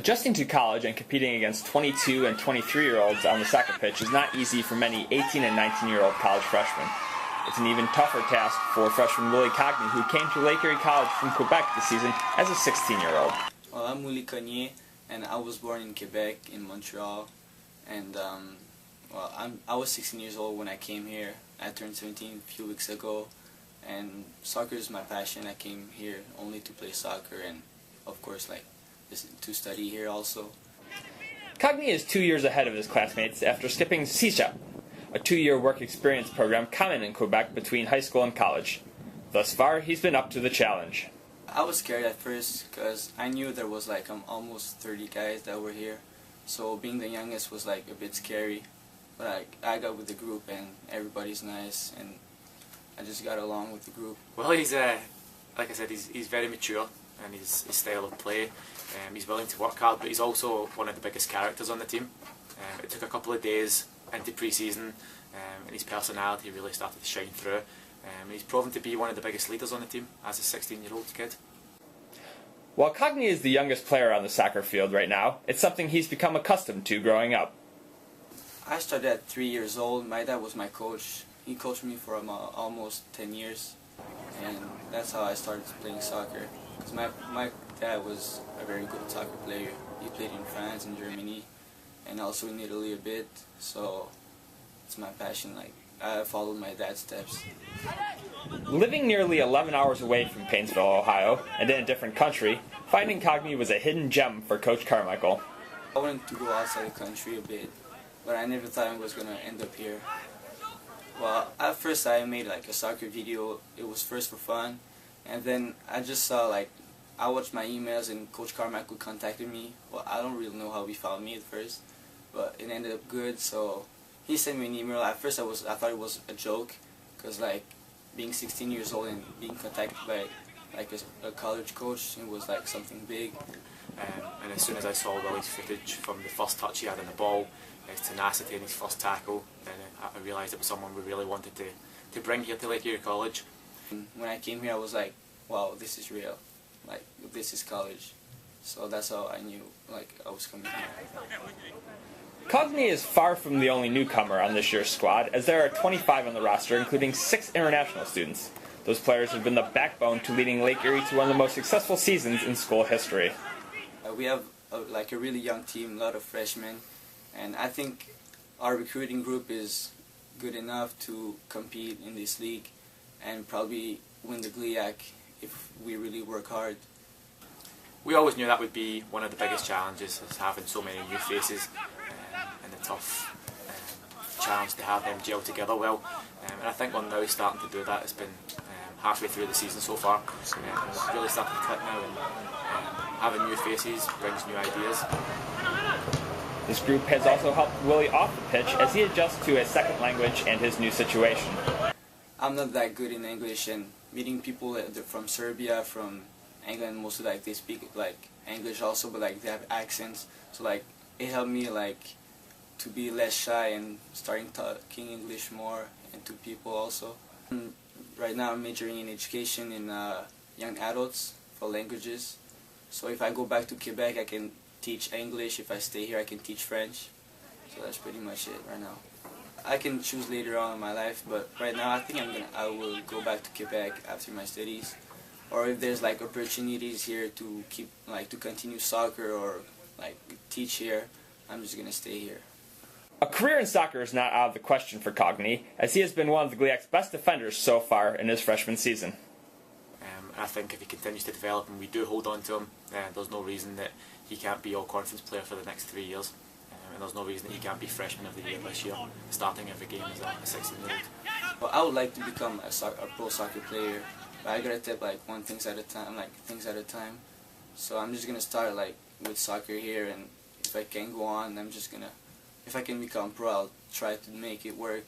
Adjusting to college and competing against 22 and 23-year-olds on the soccer pitch is not easy for many 18 and 19-year-old college freshmen. It's an even tougher task for freshman Willy Cognee, who came to Lake Erie College from Quebec this season as a 16-year-old. Well, I'm Willy Cognee, and I was born in Quebec, in Montreal. And I was 16 years old when I came here. I turned 17 a few weeks ago, and soccer is my passion. I came here only to play soccer, and of course, to study here also. Cognee is 2 years ahead of his classmates after skipping CECHEP, a 2-year work experience program common in Quebec between high school and college. Thus far, he's been up to the challenge. I was scared at first because I knew there was almost 30 guys that were here, so being the youngest was a bit scary. But I got with the group, and everybody's nice, and I just got along with the group. Well, he's like I said, he's very mature in his style of play. He's willing to work hard, but he's also one of the biggest characters on the team. It took a couple of days into pre-season, and his personality really started to shine through. He's proven to be one of the biggest leaders on the team as a 16-year-old kid. While Cognee is the youngest player on the soccer field right now, it's something he's become accustomed to growing up. I started at 3 years old. My dad was my coach. He coached me for almost 10 years, and that's how I started playing soccer. Because my dad was a very good soccer player. He played in France and Germany, and also in Italy a bit. So it's my passion. I followed my dad's steps. Living nearly 11 hours away from Painesville, Ohio, and in a different country, finding Cognee was a hidden gem for Coach Carmichael. I wanted to go outside the country a bit, but I never thought I was going to end up here. Well, at first I made a soccer video. It was first for fun, and then I just saw I watched my emails and Coach Carmichael contacted me. Well, I don't really know how he found me at first, but it ended up good. So he sent me an email. At first I thought it was a joke, because being 16 years old and being contacted by a college coach, it was something big. And as soon as I saw Willy's footage from the first touch he had on the ball, his tenacity in his first tackle, then I realised it was someone we really wanted to bring here to Lake Erie College. And when I came here, I was like, wow, this is real. This is college. So that's how I knew I was coming here. Cognee is far from the only newcomer on this year's squad, as there are 25 on the roster, including 6 international students. Those players have been the backbone to leading Lake Erie to one of the most successful seasons in school history. We have a really young team, a lot of freshmen, and I think our recruiting group is good enough to compete in this league and probably win the GLIAC if we really work hard. We always knew that would be one of the biggest challenges, is having so many new faces, and the tough challenge to have them gel together well. And I think we're now starting to do that. It's been halfway through the season so far, and it's really starting to click now, and having new faces brings new ideas. This group has also helped Willy off the pitch as he adjusts to a second language and his new situation. I'm not that good in English, and meeting people from Serbia, from England, mostly they speak English also, but they have accents. So it helped me to be less shy and starting talking English more, and to people also. Right now I'm majoring in education in young adults for languages. So if I go back to Quebec, I can teach English. If I stay here, I can teach French. So that's pretty much it right now. I can choose later on in my life, but right now I think I will go back to Quebec after my studies. Or if there's opportunities here to keep to continue soccer or teach here, I'm just gonna stay here. A career in soccer is not out of the question for Cognee, as he has been one of the GLIAC's best defenders so far in his freshman season. I think if he continues to develop and we do hold on to him, there's no reason that he can't be all-conference player for the next 3 years. And there's no reason that he can't be freshman of the year this year, starting every game as a 16-year-old. Well, I would like to become a pro soccer player, but I gotta take one things at a time. So I'm just gonna start with soccer here, and if I can go on, if I can become pro, I'll try to make it work.